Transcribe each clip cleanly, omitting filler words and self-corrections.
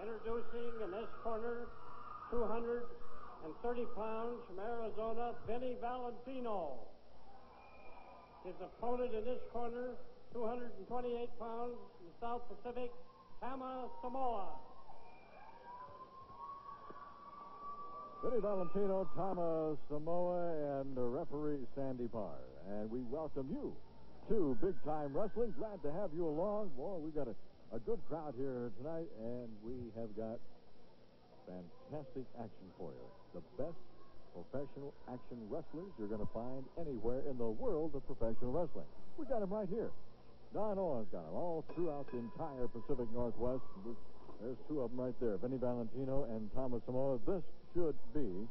Introducing in this corner, 230 pounds from Arizona, Vinnie Valentino. His opponent in this corner, 228 pounds from the South Pacific, Tama Samoa. Vinnie Valentino, Tama Samoa, and referee Sandy Parr. And we welcome you to Big Time Wrestling. Glad to have you along. Boy, we've got a good crowd here tonight, and we have got fantastic action for you. The best professional action wrestlers you're going to find anywhere in the world of professional wrestling. We got them right here. Don Owen's got them all throughout the entire Pacific Northwest. There's two of them right there, Vinnie Valentino and Tama Samoa. This should be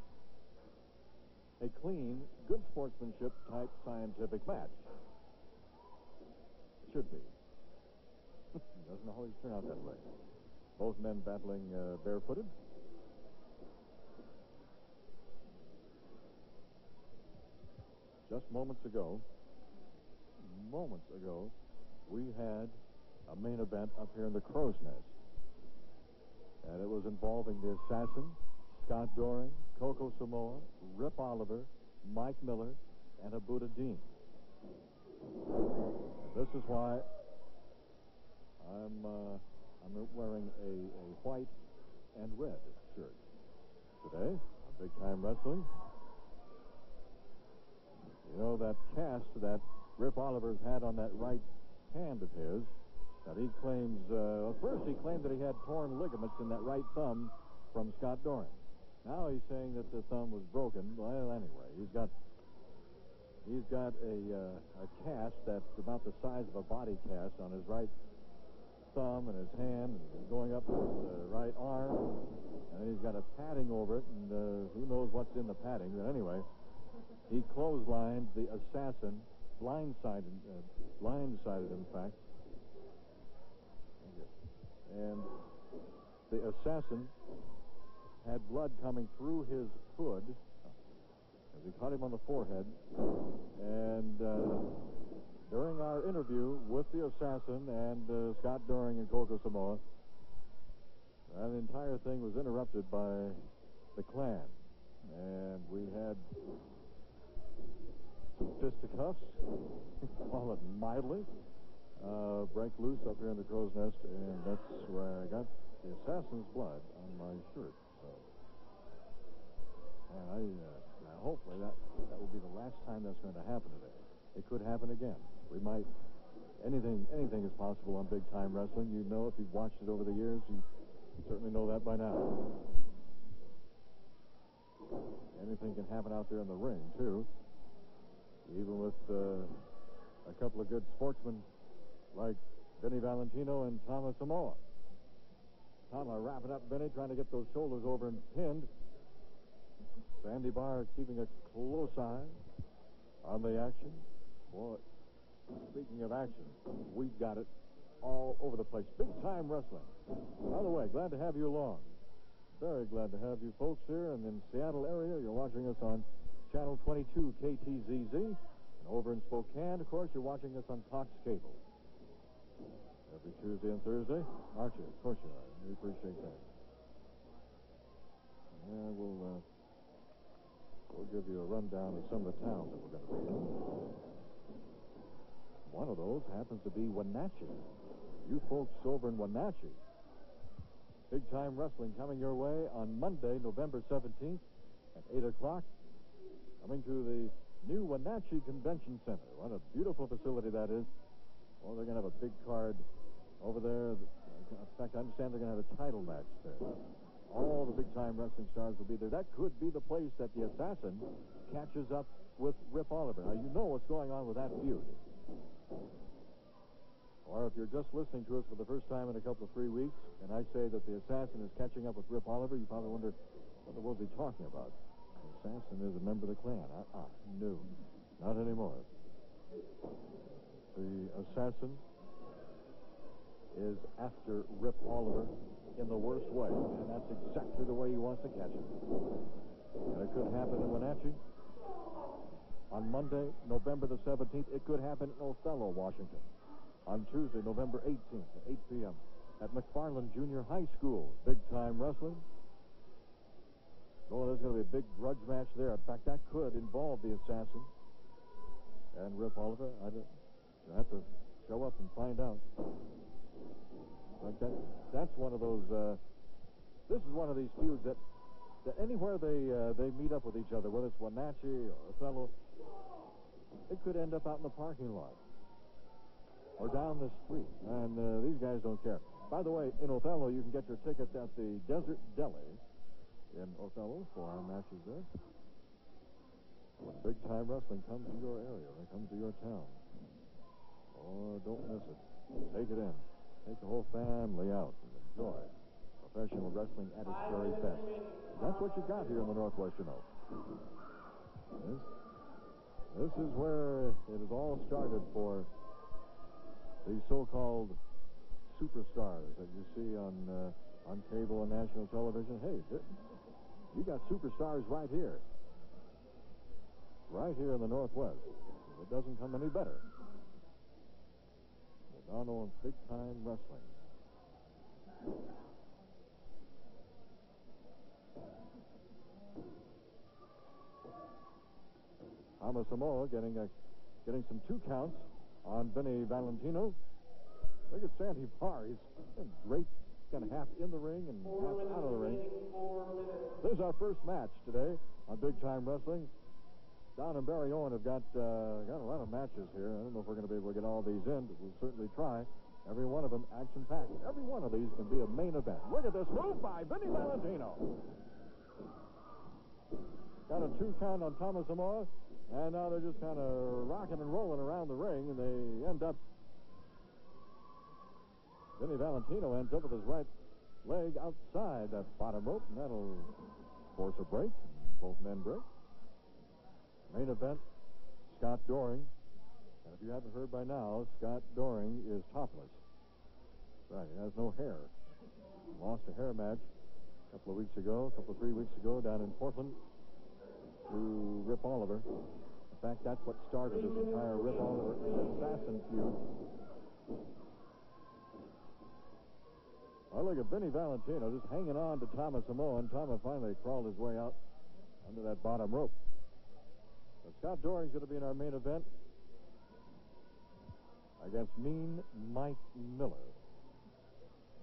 a clean, good sportsmanship type scientific match. It should be. Doesn't always turn out that way. Both men battling barefooted. Just moments ago, we had a main event up here in the Crow's Nest. And it was involving the Assassin, Scott Doring, Coco Samoa, Rip Oliver, Mike Miller, and a Buddha Dean. This is why I'm wearing a white and red shirt today on Big Time Wrestling. You know, that cast that Rip Oliver's had on that right hand of his, that he claims, first he claimed that he had torn ligaments in that right thumb from Scott Doring. Now he's saying that the thumb was broken. Well, anyway, he's got a cast that's about the size of a body cast on his right thumb and his hand, and going up to his right arm, and he's got a padding over it, and who knows what's in the padding. But anyway, he clotheslined the Assassin, blindsided in fact. And the Assassin had blood coming through his hood as he caught him on the forehead. And during our interview with the Assassin and Scott Doring and Coco Samoa, the entire thing was interrupted by the Klan. And we had some fisticuffs, call it mildly, break loose up here in the Crow's Nest, and that's where I got the Assassin's blood on my shirt. So, and hopefully that will be the last time that's going to happen today. It could happen again. We might. Anything is possible on Big Time Wrestling. You know, if you've watched it over the years, you certainly know that by now. Anything can happen out there in the ring too. Even with a couple of good sportsmen like Vinnie Valentino and Tama Samoa. Tama wrapping up Vinnie, trying to get those shoulders over and pinned. Sandy Parr keeping a close eye on the action. Boy, speaking of action, we've got it all over the place. Big Time Wrestling. By the way, glad to have you along. Very glad to have you folks here. And in the Seattle area, you're watching us on Channel 22 KTZZ. And over in Spokane, of course, you're watching us on Cox Cable. Every Tuesday and Thursday, aren't you? Of course you are. We appreciate that. And we'll give you a rundown of some of the towns that we're going to be in. One of those happens to be Wenatchee. You folks over in Wenatchee. Big Time Wrestling coming your way on Monday, November 17th at 8 o'clock. Coming to the new Wenatchee Convention Center. What a beautiful facility that is. Well, they're going to have a big card over there. In fact, I understand they're going to have a title match there. All the big-time wrestling stars will be there. That could be the place that the Assassin catches up with Rip Oliver. Now, you know what's going on with that feud. Or if you're just listening to us for the first time in a couple of 3 weeks, and I say that the Assassin is catching up with Rip Oliver, you probably wonder, what the world is he talking about? The Assassin is a member of the Klan. No, not anymore. The Assassin is after Rip Oliver in the worst way, and that's exactly the way he wants to catch him. And it could happen in Wenatchee on Monday, November the 17th. It could happen in Othello, Washington, on Tuesday, November 18th at 8 p.m. at McFarland Junior High School. Big-time wrestling. Oh, there's going to be a big grudge match there. In fact, that could involve the Assassin and Rip Oliver. You'll have to show up and find out. Like that's one of those. This is one of these feuds that anywhere they meet up with each other, whether it's Wenatchee or Othello, it could end up out in the parking lot or down the street. And these guys don't care. By the way, in Othello, you can get your tickets at the Desert Deli in Othello for our matches there. When big-time wrestling comes to your area, or comes to your town, oh, don't miss it. Take it in. Take the whole family out and enjoy professional wrestling at its very best. That's what you got here in the Northwestern Oak. This is where it has all started for these so-called superstars that you see on cable and national television. Hey, you got superstars right here in the Northwest. It doesn't come any better. Madonna, big-time wrestling. Tama Samoa getting some 2 counts on Vinnie Valentino. Look at Sandy Parr. He's great, kind of half in the ring and half out of the ring. This is our first match today on Big Time Wrestling. Don and Barry Owen have got a lot of matches here. I don't know if we're going to be able to get all these in, but we'll certainly try. Every one of them action-packed. Every one of these can be a main event. Look at this move by Vinnie Valentino. Got a 2 count on Tama Samoa, and now they're just kind of rocking and rolling around the ring, and they end up. Vinnie Valentino ends up with his right leg outside that bottom rope, and that'll force a break. Both men break. Main event, Scott Doring. And if you haven't heard by now, Scott Doring is topless. Right, he has no hair. Lost a hair match a couple of 3 weeks ago down in Portland to Rip Oliver. In fact, that's what started this entire Rip Oliver and Assassin feud. Oh, look at Vinnie Valentino just hanging on to Tama Samoa, and Tama finally crawled his way out under that bottom rope. But Scott Doring's going to be in our main event against Mean Mike Miller.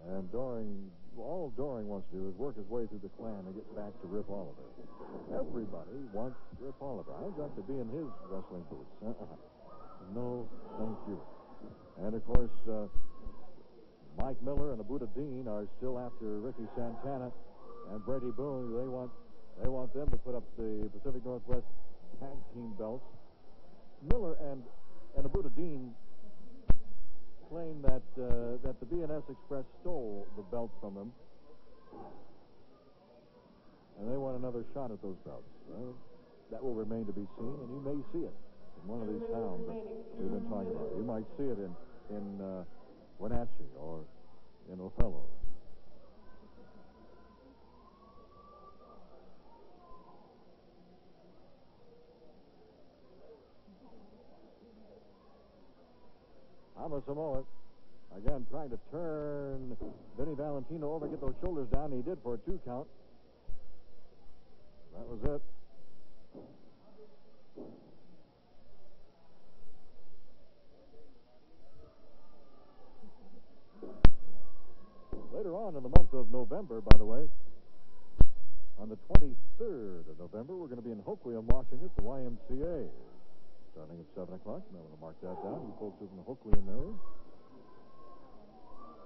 And all Doring wants to do is work his way through the clan and get back to Rip Oliver. Everybody wants Rip Oliver. I'd like to be in his wrestling boots. No, thank you. And, of course, Mike Miller and Abuda Dean are still after Ricky Santana and Brady Boone. They want them to put up the Pacific Northwest tag team belts. Miller and Abuda Dean claim that the BNS Express stole the belts from them, and they want another shot at those belts. Well, that will remain to be seen, and you may see it in one of these towns that we've been talking about. You might see it in Wenatchee or in Othello. Tama Samoa, again, trying to turn Vinnie Valentino over, get those shoulders down. He did for a 2 count. That was it. Later on in the month of November, by the way, on the 23rd of November, we're going to be in Hoquiam, Washington, at the YMCA. Starting at 7 o'clock. I'm going to mark that down. You folks in the Hoquiam area.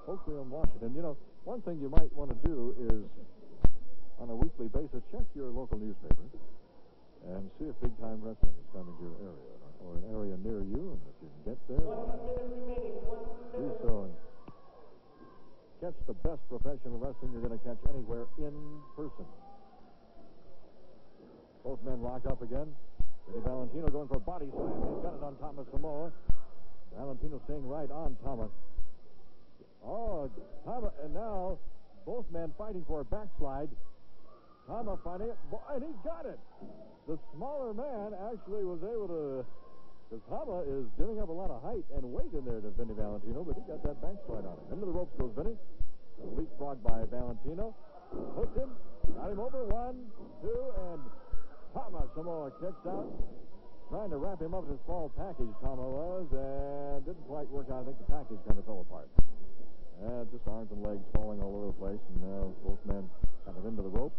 Hoquiam, Washington. You know, one thing you might want to do is, on a weekly basis, check your local newspaper and see if Big Time Wrestling is coming to your area or an area near you. And if you can get there, do so and catch the best professional wrestling you're going to catch anywhere in person. Both men lock up again. Vinnie Valentino going for a body slam. He's got it on Tama Samoa. Valentino staying right on Tama. Oh, Tama, and now both men fighting for a backslide. Tama finding it, and he's got it. The smaller man actually was able to, because Tama is giving up a lot of height and weight in there to Vinnie Valentino, but he got that backslide on him. Into the ropes goes Vinnie. Leapfrog by Valentino. Hooked him. Got him over. 1, 2, and Tama Samoa kicks out. Trying to wrap him up in a small package, Tama was, and didn't quite work out. I think the package kind of fell apart. Just arms and legs falling all over the place, and now both men kind of into the ropes.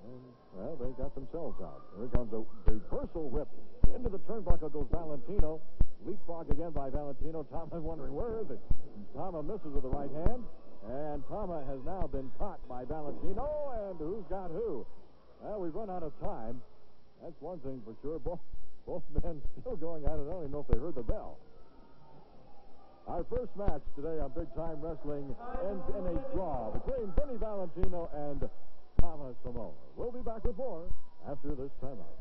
And, well, they got themselves out. Here comes a reversal whip. Into the turnbuckle goes Valentino. Leapfrog again by Valentino. Tama wondering, where is it? Tama misses with the right hand, and Tama has now been caught by Valentino, and who's got who? Well, we've run out of time. That's one thing for sure. Both men still going at it. I don't even know if they heard the bell. Our first match today on Big Time Wrestling ends in a draw between Vinnie Valentino and Tama Samoa. We'll be back with more after this timeout.